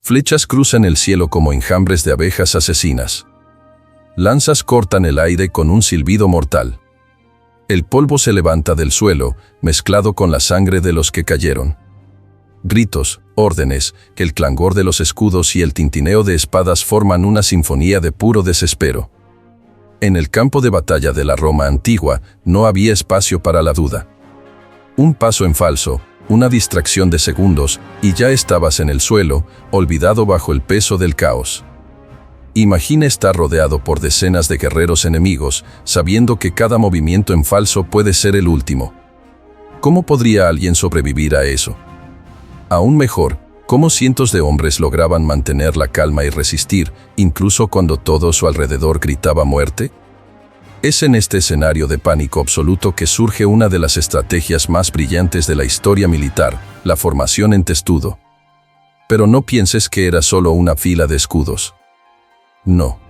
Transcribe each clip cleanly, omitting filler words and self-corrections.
Flechas cruzan el cielo como enjambres de abejas asesinas. Lanzas cortan el aire con un silbido mortal. El polvo se levanta del suelo, mezclado con la sangre de los que cayeron. Gritos, órdenes, el clangor de los escudos y el tintineo de espadas forman una sinfonía de puro desespero. En el campo de batalla de la Roma antigua no había espacio para la duda. Un paso en falso, una distracción de segundos, y ya estabas en el suelo, olvidado bajo el peso del caos. Imagina estar rodeado por decenas de guerreros enemigos, sabiendo que cada movimiento en falso puede ser el último. ¿Cómo podría alguien sobrevivir a eso? Aún mejor, ¿cómo cientos de hombres lograban mantener la calma y resistir, incluso cuando todo su alrededor gritaba muerte? Es en este escenario de pánico absoluto que surge una de las estrategias más brillantes de la historia militar, la formación en testudo. Pero no pienses que era solo una fila de escudos. No.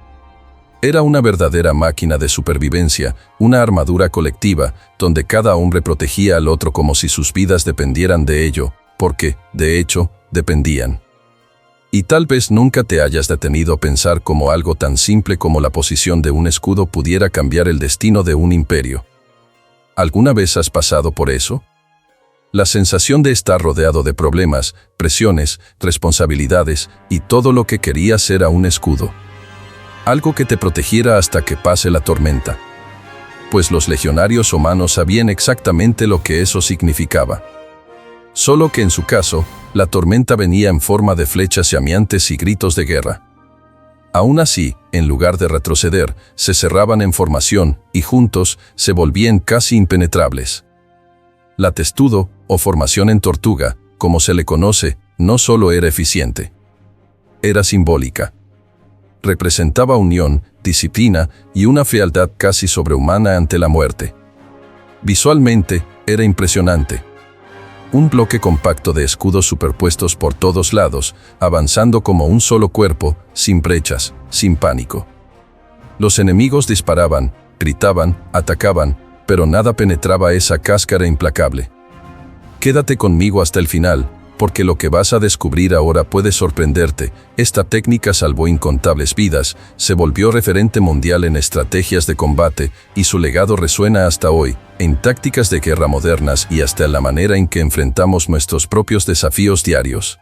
Era una verdadera máquina de supervivencia, una armadura colectiva, donde cada hombre protegía al otro como si sus vidas dependieran de ello, porque, de hecho, dependían. Y tal vez nunca te hayas detenido a pensar cómo algo tan simple como la posición de un escudo pudiera cambiar el destino de un imperio. ¿Alguna vez has pasado por eso? La sensación de estar rodeado de problemas, presiones, responsabilidades, y todo lo que querías era un escudo. Algo que te protegiera hasta que pase la tormenta. Pues los legionarios romanos sabían exactamente lo que eso significaba. Solo que en su caso, la tormenta venía en forma de flechas llameantes y gritos de guerra. Aún así, en lugar de retroceder, se cerraban en formación y juntos se volvían casi impenetrables. La testudo, o formación en tortuga, como se le conoce, no solo era eficiente. Era simbólica. Representaba unión, disciplina y una frialdad casi sobrehumana ante la muerte. Visualmente, era impresionante. Un bloque compacto de escudos superpuestos por todos lados, avanzando como un solo cuerpo, sin brechas, sin pánico. Los enemigos disparaban, gritaban, atacaban, pero nada penetraba esa cáscara implacable. Quédate conmigo hasta el final, porque lo que vas a descubrir ahora puede sorprenderte. Esta técnica salvó incontables vidas, se volvió referente mundial en estrategias de combate y su legado resuena hasta hoy, en tácticas de guerra modernas y hasta en la manera en que enfrentamos nuestros propios desafíos diarios.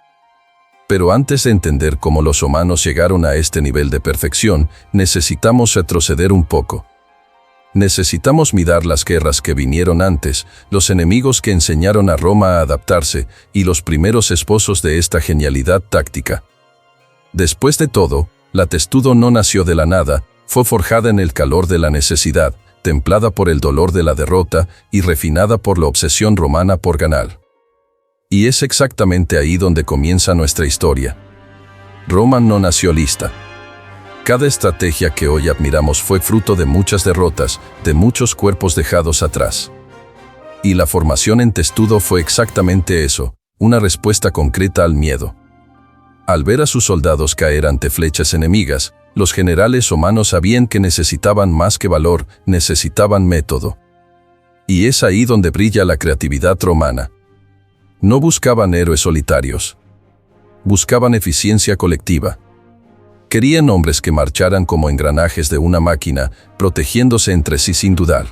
Pero antes de entender cómo los romanos llegaron a este nivel de perfección, necesitamos retroceder un poco. Necesitamos mirar las guerras que vinieron antes, los enemigos que enseñaron a Roma a adaptarse y los primeros esposos de esta genialidad táctica. Después de todo, la testudo no nació de la nada, fue forjada en el calor de la necesidad, templada por el dolor de la derrota y refinada por la obsesión romana por ganar. Y es exactamente ahí donde comienza nuestra historia. Roma no nació lista. Cada estrategia que hoy admiramos fue fruto de muchas derrotas, de muchos cuerpos dejados atrás. Y la formación en testudo fue exactamente eso, una respuesta concreta al miedo. Al ver a sus soldados caer ante flechas enemigas, los generales romanos sabían que necesitaban más que valor, necesitaban método. Y es ahí donde brilla la creatividad romana. No buscaban héroes solitarios. Buscaban eficiencia colectiva. Querían hombres que marcharan como engranajes de una máquina, protegiéndose entre sí sin dudar.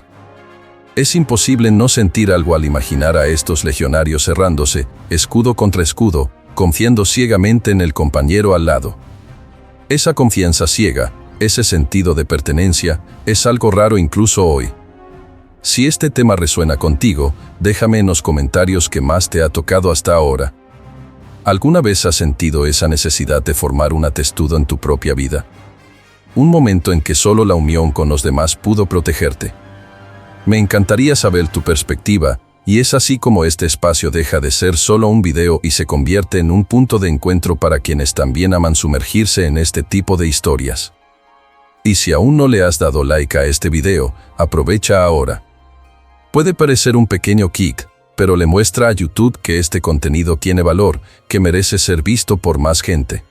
Es imposible no sentir algo al imaginar a estos legionarios cerrándose, escudo contra escudo, confiando ciegamente en el compañero al lado. Esa confianza ciega, ese sentido de pertenencia, es algo raro incluso hoy. Si este tema resuena contigo, déjame en los comentarios qué más te ha tocado hasta ahora. ¿Alguna vez has sentido esa necesidad de formar una testudo en tu propia vida? Un momento en que solo la unión con los demás pudo protegerte. Me encantaría saber tu perspectiva, y es así como este espacio deja de ser solo un video y se convierte en un punto de encuentro para quienes también aman sumergirse en este tipo de historias. Y si aún no le has dado like a este video, aprovecha ahora. Puede parecer un pequeño kick, pero le muestra a YouTube que este contenido tiene valor, que merece ser visto por más gente.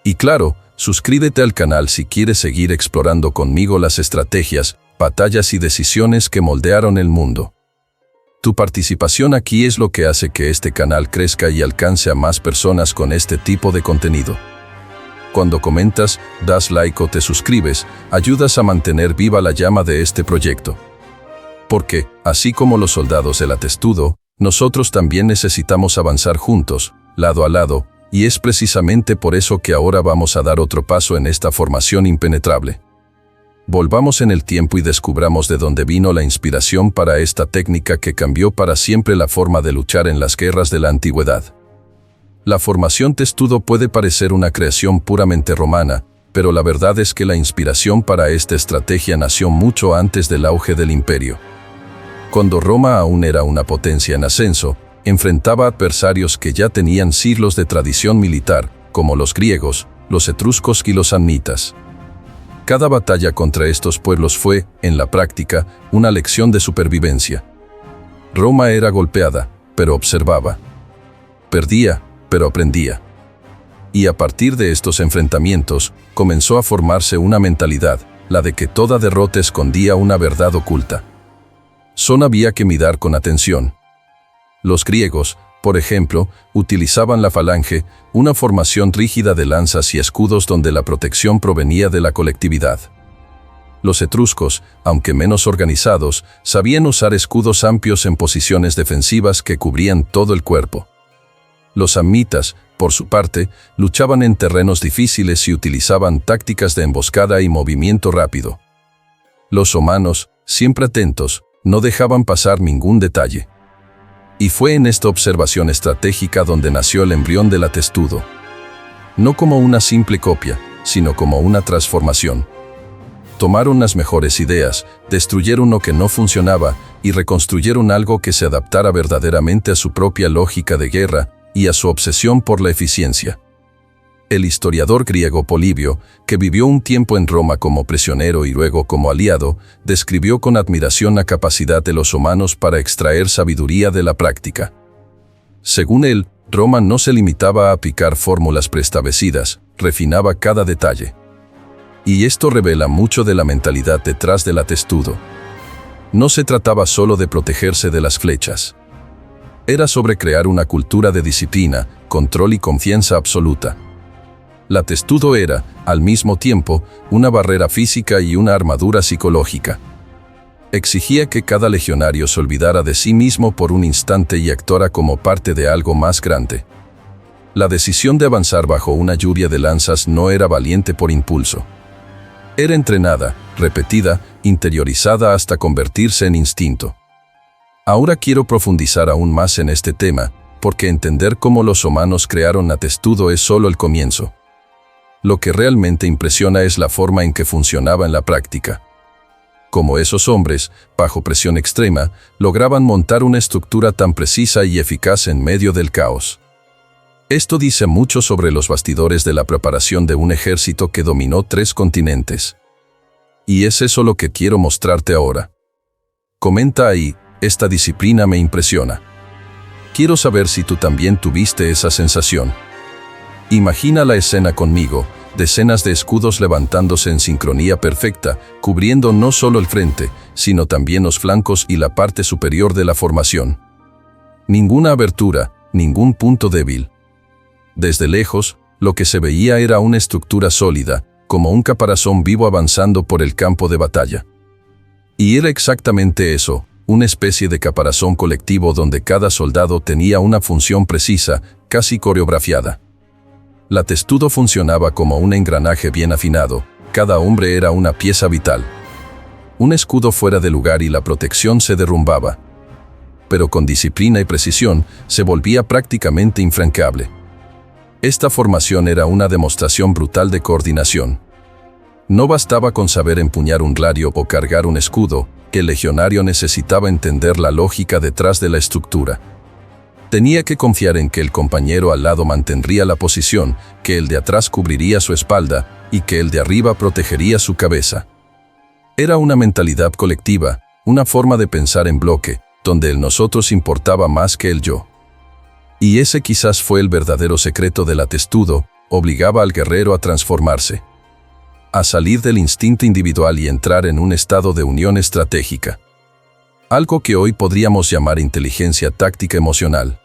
Y claro, suscríbete al canal si quieres seguir explorando conmigo las estrategias, batallas y decisiones que moldearon el mundo. Tu participación aquí es lo que hace que este canal crezca y alcance a más personas con este tipo de contenido. Cuando comentas, das like o te suscribes, ayudas a mantener viva la llama de este proyecto. Porque, así como los soldados del Atestudo, nosotros también necesitamos avanzar juntos, lado a lado, y es precisamente por eso que ahora vamos a dar otro paso en esta formación impenetrable. Volvamos en el tiempo y descubramos de dónde vino la inspiración para esta técnica que cambió para siempre la forma de luchar en las guerras de la antigüedad. La formación testudo puede parecer una creación puramente romana, pero la verdad es que la inspiración para esta estrategia nació mucho antes del auge del imperio. Cuando Roma aún era una potencia en ascenso, enfrentaba adversarios que ya tenían siglos de tradición militar, como los griegos, los etruscos y los samnitas. Cada batalla contra estos pueblos fue, en la práctica, una lección de supervivencia. Roma era golpeada, pero observaba. Perdía, pero aprendía. Y a partir de estos enfrentamientos, comenzó a formarse una mentalidad, la de que toda derrota escondía una verdad oculta. Solo había que mirar con atención. Los griegos, por ejemplo, utilizaban la falange, una formación rígida de lanzas y escudos donde la protección provenía de la colectividad. Los etruscos, aunque menos organizados, sabían usar escudos amplios en posiciones defensivas que cubrían todo el cuerpo. Los samnitas, por su parte, luchaban en terrenos difíciles y utilizaban tácticas de emboscada y movimiento rápido. Los omanos, siempre atentos, no dejaban pasar ningún detalle. Y fue en esta observación estratégica donde nació el embrión del Atestudo. No como una simple copia, sino como una transformación. Tomaron las mejores ideas, destruyeron lo que no funcionaba y reconstruyeron algo que se adaptara verdaderamente a su propia lógica de guerra y a su obsesión por la eficiencia. El historiador griego Polibio, que vivió un tiempo en Roma como prisionero y luego como aliado, describió con admiración la capacidad de los romanos para extraer sabiduría de la práctica. Según él, Roma no se limitaba a aplicar fórmulas preestablecidas, refinaba cada detalle. Y esto revela mucho de la mentalidad detrás del Atestudo. No se trataba solo de protegerse de las flechas. Era sobre crear una cultura de disciplina, control y confianza absoluta. El Atestudo era, al mismo tiempo, una barrera física y una armadura psicológica. Exigía que cada legionario se olvidara de sí mismo por un instante y actuara como parte de algo más grande. La decisión de avanzar bajo una lluvia de lanzas no era valiente por impulso. Era entrenada, repetida, interiorizada hasta convertirse en instinto. Ahora quiero profundizar aún más en este tema, porque entender cómo los romanos crearon Atestudo es solo el comienzo. Lo que realmente impresiona es la forma en que funcionaba en la práctica. Cómo esos hombres, bajo presión extrema, lograban montar una estructura tan precisa y eficaz en medio del caos. Esto dice mucho sobre los bastidores de la preparación de un ejército que dominó 3 continentes. Y es eso lo que quiero mostrarte ahora. Comenta ahí, esta disciplina me impresiona. Quiero saber si tú también tuviste esa sensación. Imagina la escena conmigo, decenas de escudos levantándose en sincronía perfecta, cubriendo no solo el frente, sino también los flancos y la parte superior de la formación. Ninguna abertura, ningún punto débil. Desde lejos, lo que se veía era una estructura sólida, como un caparazón vivo avanzando por el campo de batalla. Y era exactamente eso, una especie de caparazón colectivo donde cada soldado tenía una función precisa, casi coreografiada. El Atestudo funcionaba como un engranaje bien afinado, cada hombre era una pieza vital. Un escudo fuera de lugar y la protección se derrumbaba. Pero con disciplina y precisión, se volvía prácticamente infranqueable. Esta formación era una demostración brutal de coordinación. No bastaba con saber empuñar un gladio o cargar un escudo, el legionario necesitaba entender la lógica detrás de la estructura. Tenía que confiar en que el compañero al lado mantendría la posición, que el de atrás cubriría su espalda y que el de arriba protegería su cabeza. Era una mentalidad colectiva, una forma de pensar en bloque, donde el nosotros importaba más que el yo. Y ese quizás fue el verdadero secreto del Atestudo, obligaba al guerrero a transformarse, a salir del instinto individual y entrar en un estado de unión estratégica. Algo que hoy podríamos llamar inteligencia táctica emocional.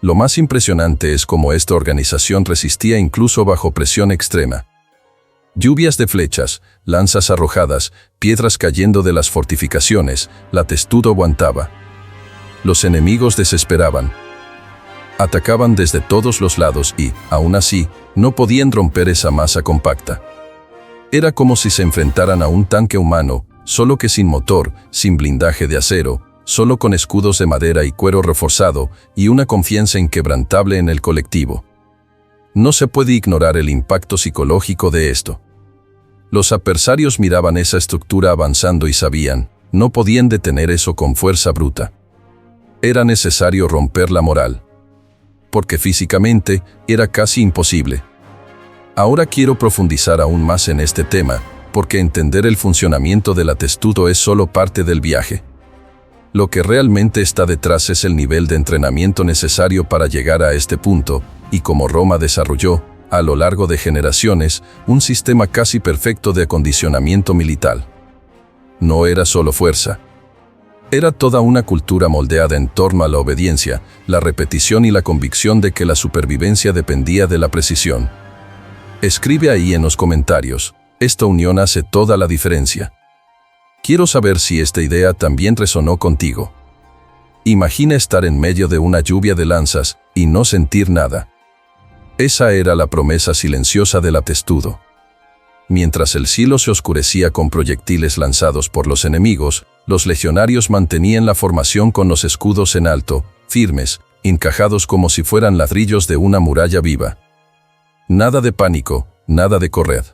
Lo más impresionante es cómo esta organización resistía incluso bajo presión extrema. Lluvias de flechas, lanzas arrojadas, piedras cayendo de las fortificaciones, la Testudo aguantaba. Los enemigos desesperaban. Atacaban desde todos los lados y, aún así, no podían romper esa masa compacta. Era como si se enfrentaran a un tanque humano, solo que sin motor, sin blindaje de acero, solo con escudos de madera y cuero reforzado y una confianza inquebrantable en el colectivo. No se puede ignorar el impacto psicológico de esto. Los adversarios miraban esa estructura avanzando y sabían, no podían detener eso con fuerza bruta. Era necesario romper la moral. Porque físicamente era casi imposible. Ahora quiero profundizar aún más en este tema, porque entender el funcionamiento de la Testudo es solo parte del viaje. Lo que realmente está detrás es el nivel de entrenamiento necesario para llegar a este punto, y como Roma desarrolló, a lo largo de generaciones, un sistema casi perfecto de acondicionamiento militar. No era solo fuerza. Era toda una cultura moldeada en torno a la obediencia, la repetición y la convicción de que la supervivencia dependía de la precisión. Escribe ahí en los comentarios, esta unión hace toda la diferencia. Quiero saber si esta idea también resonó contigo. Imagina estar en medio de una lluvia de lanzas y no sentir nada. Esa era la promesa silenciosa de la Testudo. Mientras el cielo se oscurecía con proyectiles lanzados por los enemigos, los legionarios mantenían la formación con los escudos en alto, firmes, encajados como si fueran ladrillos de una muralla viva. Nada de pánico, nada de correr.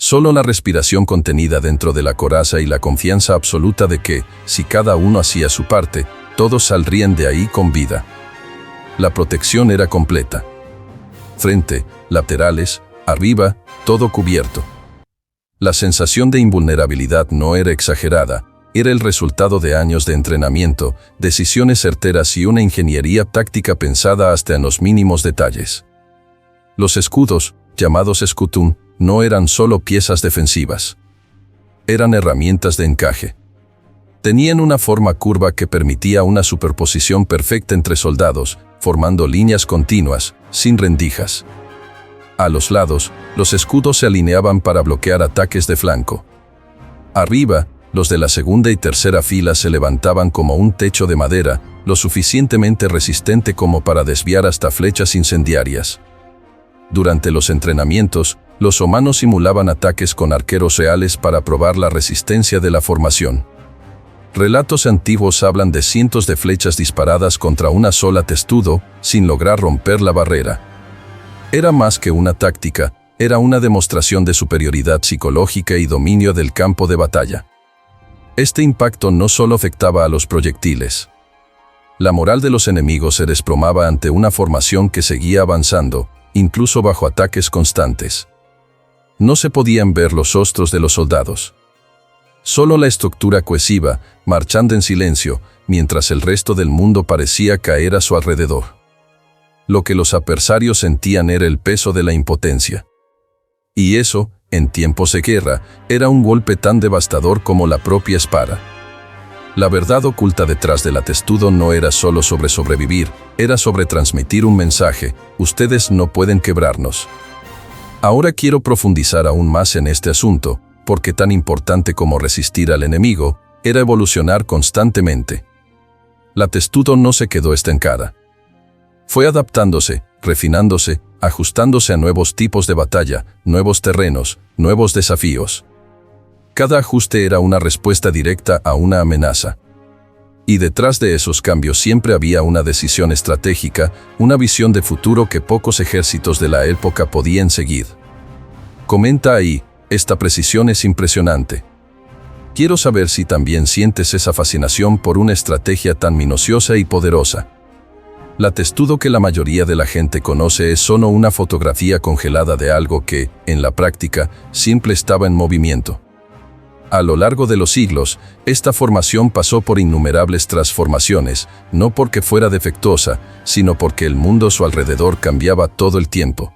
Solo la respiración contenida dentro de la coraza y la confianza absoluta de que, si cada uno hacía su parte, todos saldrían de ahí con vida. La protección era completa. Frente, laterales, arriba, todo cubierto. La sensación de invulnerabilidad no era exagerada, era el resultado de años de entrenamiento, decisiones certeras y una ingeniería táctica pensada hasta en los mínimos detalles. Los escudos, llamados scutum, no eran solo piezas defensivas. Eran herramientas de encaje. Tenían una forma curva que permitía una superposición perfecta entre soldados, formando líneas continuas, sin rendijas. A los lados, los escudos se alineaban para bloquear ataques de flanco. Arriba, los de la segunda y tercera fila se levantaban como un techo de madera, lo suficientemente resistente como para desviar hasta flechas incendiarias. Durante los entrenamientos, los romanos simulaban ataques con arqueros reales para probar la resistencia de la formación. Relatos antiguos hablan de cientos de flechas disparadas contra una sola Testudo, sin lograr romper la barrera. Era más que una táctica, era una demostración de superioridad psicológica y dominio del campo de batalla. Este impacto no solo afectaba a los proyectiles. La moral de los enemigos se desplomaba ante una formación que seguía avanzando, incluso bajo ataques constantes. No se podían ver los rostros de los soldados. Solo la estructura cohesiva, marchando en silencio, mientras el resto del mundo parecía caer a su alrededor. Lo que los adversarios sentían era el peso de la impotencia. Y eso, en tiempos de guerra, era un golpe tan devastador como la propia espada. La verdad oculta detrás de la Testudo no era solo sobre sobrevivir, era sobre transmitir un mensaje: ustedes no pueden quebrarnos. Ahora quiero profundizar aún más en este asunto, porque tan importante como resistir al enemigo, era evolucionar constantemente. La Testudo no se quedó estancada. Fue adaptándose, refinándose, ajustándose a nuevos tipos de batalla, nuevos terrenos, nuevos desafíos. Cada ajuste era una respuesta directa a una amenaza. Y detrás de esos cambios siempre había una decisión estratégica, una visión de futuro que pocos ejércitos de la época podían seguir. Comenta ahí, esta precisión es impresionante. Quiero saber si también sientes esa fascinación por una estrategia tan minuciosa y poderosa. La Testudo que la mayoría de la gente conoce es solo una fotografía congelada de algo que, en la práctica, siempre estaba en movimiento. A lo largo de los siglos, esta formación pasó por innumerables transformaciones, no porque fuera defectuosa, sino porque el mundo a su alrededor cambiaba todo el tiempo.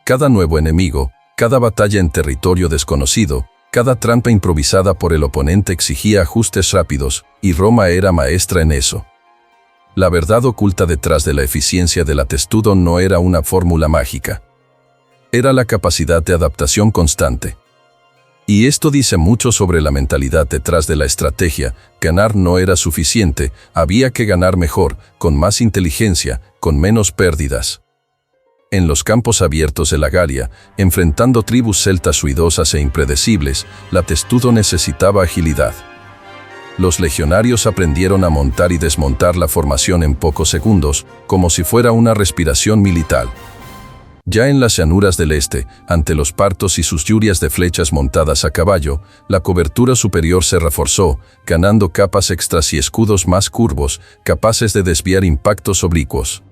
Cada nuevo enemigo, cada batalla en territorio desconocido, Cada trampa improvisada por el oponente exigía ajustes rápidos, y Roma era maestra en eso. La verdad oculta detrás de la eficiencia de la testudo no era una fórmula mágica. Era la capacidad de adaptación constante. Y esto dice mucho sobre la mentalidad detrás de la estrategia. Ganar no era suficiente, había que ganar mejor, con más inteligencia, con menos pérdidas. En los campos abiertos de la Galia, enfrentando tribus celtas ruidosas e impredecibles, la testudo necesitaba agilidad. Los legionarios aprendieron a montar y desmontar la formación en pocos segundos, como si fuera una respiración militar. Ya en las llanuras del este, ante los partos y sus lluvias de flechas montadas a caballo, la cobertura superior se reforzó, ganando capas extras y escudos más curvos, capaces de desviar impactos oblicuos.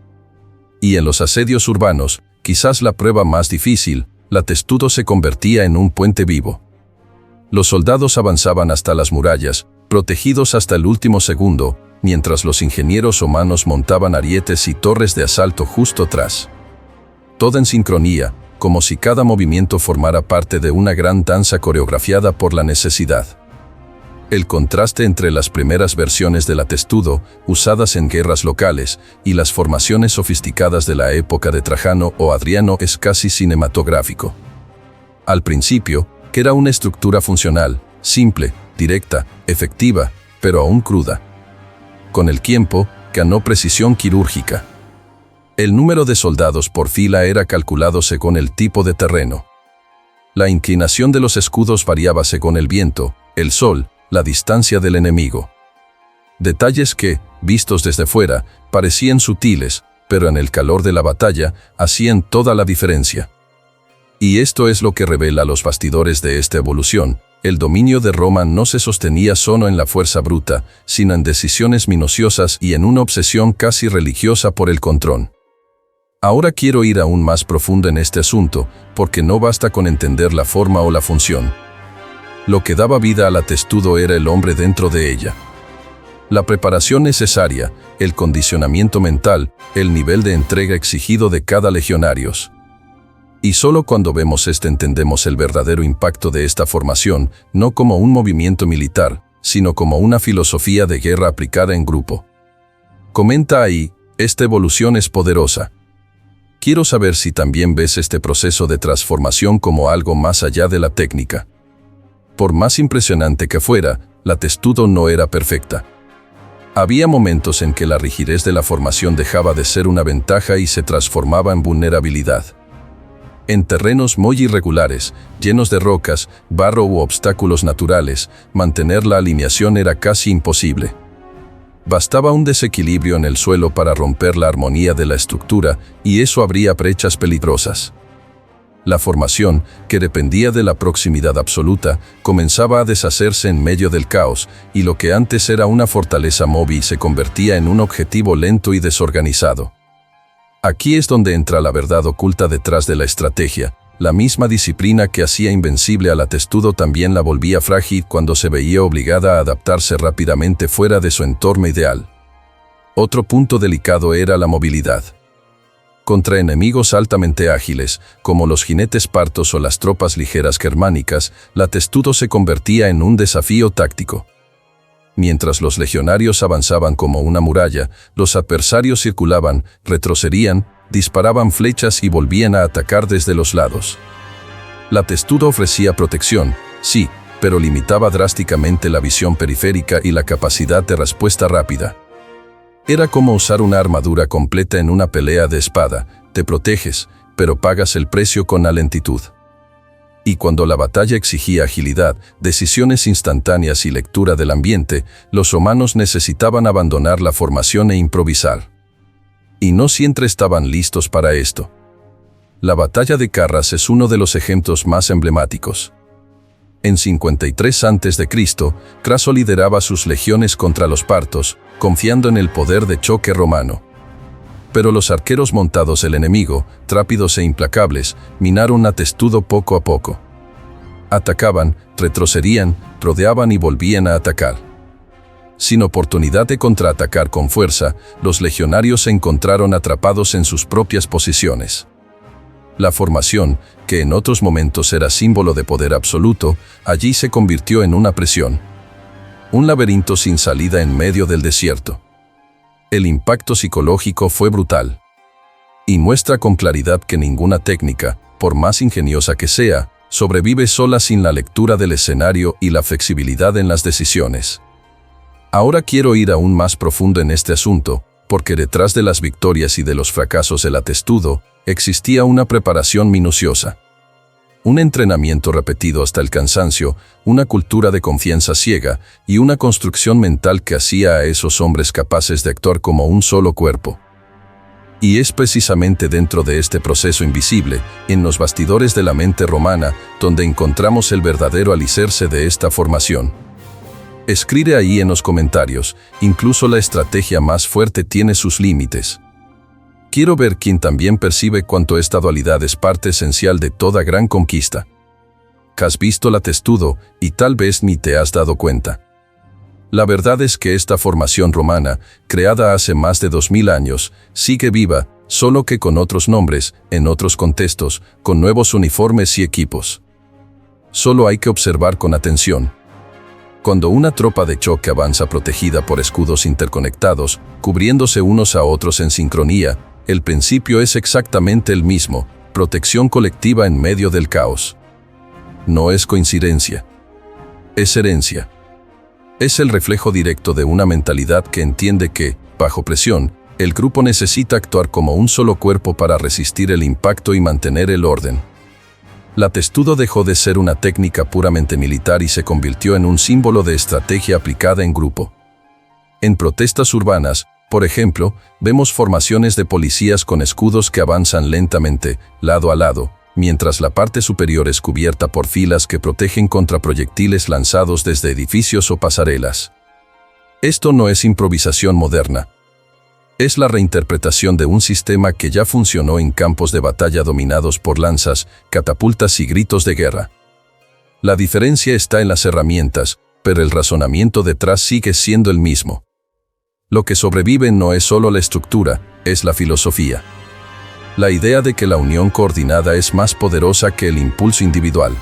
Y en los asedios urbanos, quizás la prueba más difícil, la testudo se convertía en un puente vivo. Los soldados avanzaban hasta las murallas, protegidos hasta el último segundo, mientras los ingenieros humanos montaban arietes y torres de asalto justo atrás. Todo en sincronía, como si cada movimiento formara parte de una gran danza coreografiada por la necesidad. El contraste entre las primeras versiones de la testudo, usadas en guerras locales, y las formaciones sofisticadas de la época de Trajano o Adriano es casi cinematográfico. Al principio, que era una estructura funcional, simple, directa, efectiva, pero aún cruda. Con el tiempo, ganó precisión quirúrgica. El número de soldados por fila era calculado según el tipo de terreno. La inclinación de los escudos variaba según el viento, el sol, la distancia del enemigo. Detalles que, vistos desde fuera, parecían sutiles, pero en el calor de la batalla, hacían toda la diferencia. Y esto es lo que revela los bastidores de esta evolución. El dominio de Roma no se sostenía solo en la fuerza bruta, sino en decisiones minuciosas y en una obsesión casi religiosa por el control. Ahora quiero ir aún más profundo en este asunto, porque no basta con entender la forma o la función. Lo que daba vida a la testudo era el hombre dentro de ella. La preparación necesaria, el condicionamiento mental, el nivel de entrega exigido de cada legionario. Y solo cuando vemos esto entendemos el verdadero impacto de esta formación, no como un movimiento militar, sino como una filosofía de guerra aplicada en grupo. Comenta ahí, esta evolución es poderosa. Quiero saber si también ves este proceso de transformación como algo más allá de la técnica. Por más impresionante que fuera, la testudo no era perfecta. Había momentos en que la rigidez de la formación dejaba de ser una ventaja y se transformaba en vulnerabilidad. En terrenos muy irregulares, llenos de rocas, barro u obstáculos naturales, mantener la alineación era casi imposible. Bastaba un desequilibrio en el suelo para romper la armonía de la estructura, y eso abría brechas peligrosas. La formación, que dependía de la proximidad absoluta, comenzaba a deshacerse en medio del caos, y lo que antes era una fortaleza móvil se convertía en un objetivo lento y desorganizado. Aquí es donde entra la verdad oculta detrás de la estrategia. La misma disciplina que hacía invencible a la testudo también la volvía frágil cuando se veía obligada a adaptarse rápidamente fuera de su entorno ideal. Otro punto delicado era la movilidad. Contra enemigos altamente ágiles, como los jinetes partos o las tropas ligeras germánicas, la testudo se convertía en un desafío táctico. Mientras los legionarios avanzaban como una muralla, los adversarios circulaban, retrocedían, disparaban flechas y volvían a atacar desde los lados. La testudo ofrecía protección, sí, pero limitaba drásticamente la visión periférica y la capacidad de respuesta rápida. Era como usar una armadura completa en una pelea de espada, te proteges, pero pagas el precio con la lentitud. Y cuando la batalla exigía agilidad, decisiones instantáneas y lectura del ambiente, los romanos necesitaban abandonar la formación e improvisar. Y no siempre estaban listos para esto. La batalla de Carras es uno de los ejemplos más emblemáticos. En 53 a.C., Craso lideraba sus legiones contra los partos, confiando en el poder de choque romano. Pero los arqueros montados del enemigo, rápidos e implacables, minaron a testudo poco a poco. Atacaban, retrocedían, rodeaban y volvían a atacar. Sin oportunidad de contraatacar con fuerza, los legionarios se encontraron atrapados en sus propias posiciones. La formación, que en otros momentos era símbolo de poder absoluto, allí se convirtió en una presión. Un laberinto sin salida en medio del desierto. El impacto psicológico fue brutal. Y muestra con claridad que ninguna técnica, por más ingeniosa que sea, sobrevive sola sin la lectura del escenario y la flexibilidad en las decisiones. Ahora quiero ir aún más profundo en este asunto, porque detrás de las victorias y de los fracasos del atestudo, existía una preparación minuciosa. Un entrenamiento repetido hasta el cansancio, una cultura de confianza ciega y una construcción mental que hacía a esos hombres capaces de actuar como un solo cuerpo. Y es precisamente dentro de este proceso invisible, en los bastidores de la mente romana, donde encontramos el verdadero alicerce de esta formación. Escribe ahí en los comentarios, incluso la estrategia más fuerte tiene sus límites. Quiero ver quién también percibe cuánto esta dualidad es parte esencial de toda gran conquista. Que has visto el atestudo y tal vez ni te has dado cuenta. La verdad es que esta formación romana, creada hace más de 2000 años, sigue viva, solo que con otros nombres, en otros contextos, con nuevos uniformes y equipos. Solo hay que observar con atención. Cuando una tropa de choque avanza protegida por escudos interconectados, cubriéndose unos a otros en sincronía, el principio es exactamente el mismo: protección colectiva en medio del caos. No es coincidencia. Es herencia. Es el reflejo directo de una mentalidad que entiende que, bajo presión, el grupo necesita actuar como un solo cuerpo para resistir el impacto y mantener el orden. El atestudo dejó de ser una técnica puramente militar y se convirtió en un símbolo de estrategia aplicada en grupo. En protestas urbanas, por ejemplo, vemos formaciones de policías con escudos que avanzan lentamente, lado a lado, mientras la parte superior es cubierta por filas que protegen contra proyectiles lanzados desde edificios o pasarelas. Esto no es improvisación moderna. Es la reinterpretación de un sistema que ya funcionó en campos de batalla dominados por lanzas, catapultas y gritos de guerra. La diferencia está en las herramientas, pero el razonamiento detrás sigue siendo el mismo. Lo que sobrevive no es solo la estructura, es la filosofía. La idea de que la unión coordinada es más poderosa que el impulso individual.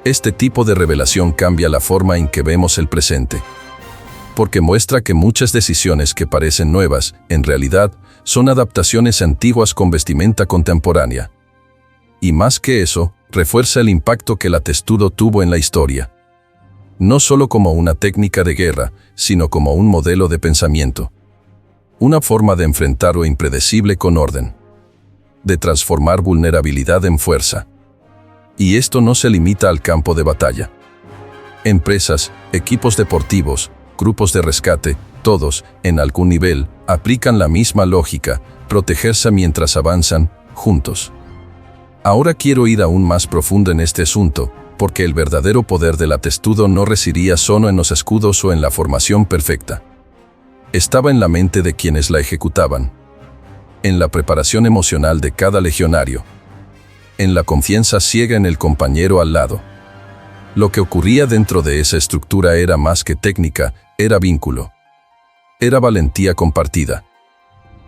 Este tipo de revelación cambia la forma en que vemos el presente. Porque muestra que muchas decisiones que parecen nuevas, en realidad, son adaptaciones antiguas con vestimenta contemporánea. Y más que eso, refuerza el impacto que el atestudo tuvo en la historia. No solo como una técnica de guerra, sino como un modelo de pensamiento. Una forma de enfrentar lo impredecible con orden. De transformar vulnerabilidad en fuerza. Y esto no se limita al campo de batalla. Empresas, equipos deportivos, grupos de rescate, todos, en algún nivel, aplican la misma lógica: protegerse mientras avanzan, juntos. Ahora quiero ir aún más profundo en este asunto, porque el verdadero poder del atestudo no residía solo en los escudos o en la formación perfecta. Estaba en la mente de quienes la ejecutaban. En la preparación emocional de cada legionario. En la confianza ciega en el compañero al lado. Lo que ocurría dentro de esa estructura era más que técnica, era vínculo. Era valentía compartida.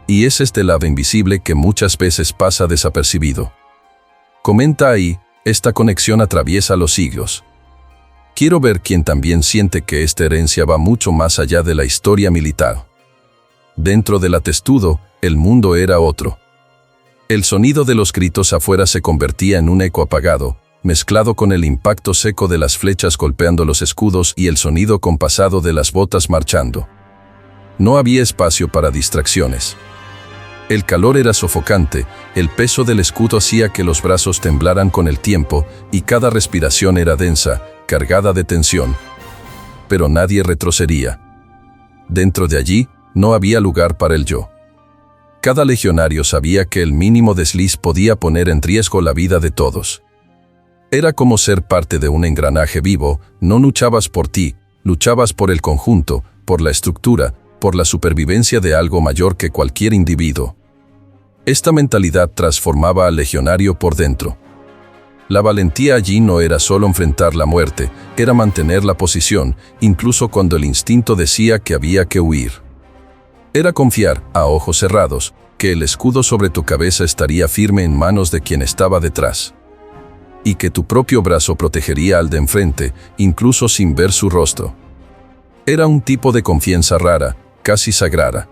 Y es este lado invisible que muchas veces pasa desapercibido. Comenta ahí, esta conexión atraviesa los siglos. Quiero ver quién también siente que esta herencia va mucho más allá de la historia militar. Dentro del atestudo, el mundo era otro. El sonido de los gritos afuera se convertía en un eco apagado, mezclado con el impacto seco de las flechas golpeando los escudos y el sonido compasado de las botas marchando. No había espacio para distracciones. El calor era sofocante, el peso del escudo hacía que los brazos temblaran con el tiempo y cada respiración era densa, cargada de tensión. Pero nadie retrocedía. Dentro de allí, no había lugar para el yo. Cada legionario sabía que el mínimo desliz podía poner en riesgo la vida de todos. Era como ser parte de un engranaje vivo, no luchabas por ti, luchabas por el conjunto, por la estructura, por la supervivencia de algo mayor que cualquier individuo. Esta mentalidad transformaba al legionario por dentro. La valentía allí no era solo enfrentar la muerte, era mantener la posición, incluso cuando el instinto decía que había que huir. Era confiar, a ojos cerrados, que el escudo sobre tu cabeza estaría firme en manos de quien estaba detrás, y que tu propio brazo protegería al de enfrente, incluso sin ver su rostro. Era un tipo de confianza rara, casi sagrada.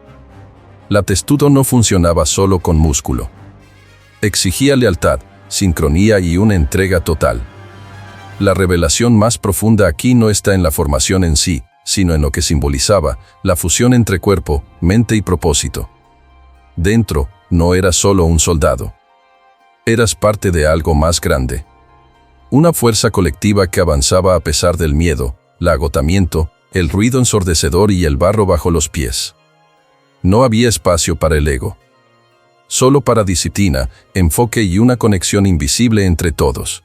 La testudo no funcionaba solo con músculo. Exigía lealtad, sincronía y una entrega total. La revelación más profunda aquí no está en la formación en sí, sino en lo que simbolizaba, la fusión entre cuerpo, mente y propósito. Dentro, no eras solo un soldado. Eras parte de algo más grande. Una fuerza colectiva que avanzaba a pesar del miedo, el agotamiento, el ruido ensordecedor y el barro bajo los pies. No había espacio para el ego. Solo para disciplina, enfoque y una conexión invisible entre todos.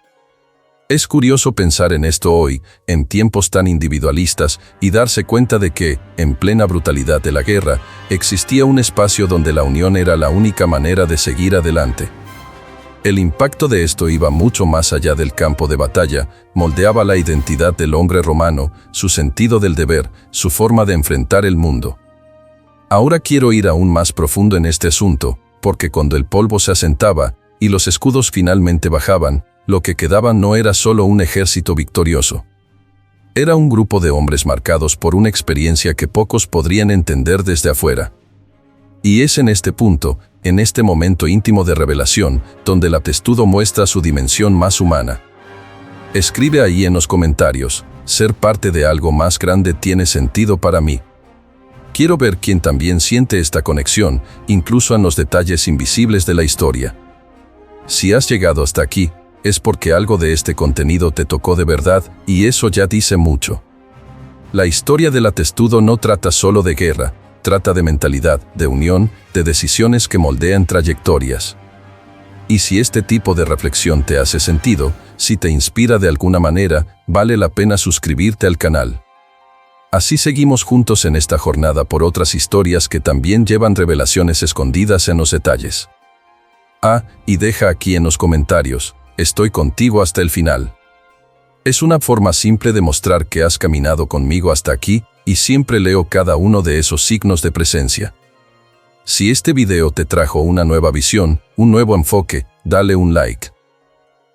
Es curioso pensar en esto hoy, en tiempos tan individualistas, y darse cuenta de que, en plena brutalidad de la guerra, existía un espacio donde la unión era la única manera de seguir adelante. El impacto de esto iba mucho más allá del campo de batalla, moldeaba la identidad del hombre romano, su sentido del deber, su forma de enfrentar el mundo. Ahora quiero ir aún más profundo en este asunto, porque cuando el polvo se asentaba, y los escudos finalmente bajaban, lo que quedaba no era solo un ejército victorioso. Era un grupo de hombres marcados por una experiencia que pocos podrían entender desde afuera. Y es en este punto, en este momento íntimo de revelación, donde la testudo muestra su dimensión más humana. Escribe ahí en los comentarios, ser parte de algo más grande tiene sentido para mí. Quiero ver quién también siente esta conexión, incluso en los detalles invisibles de la historia. Si has llegado hasta aquí, es porque algo de este contenido te tocó de verdad, y eso ya dice mucho. La historia de la testudo no trata solo de guerra, trata de mentalidad, de unión, de decisiones que moldean trayectorias. Y si este tipo de reflexión te hace sentido, si te inspira de alguna manera, vale la pena suscribirte al canal. Así seguimos juntos en esta jornada por otras historias que también llevan revelaciones escondidas en los detalles. Y deja aquí en los comentarios, estoy contigo hasta el final. Es una forma simple de mostrar que has caminado conmigo hasta aquí, y siempre leo cada uno de esos signos de presencia. Si este video te trajo una nueva visión, un nuevo enfoque, dale un like.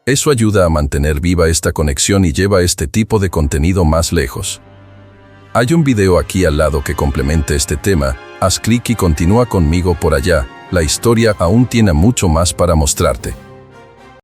Eso ayuda a mantener viva esta conexión y lleva este tipo de contenido más lejos. Hay un video aquí al lado que complemente este tema, haz clic y continúa conmigo por allá, la historia aún tiene mucho más para mostrarte.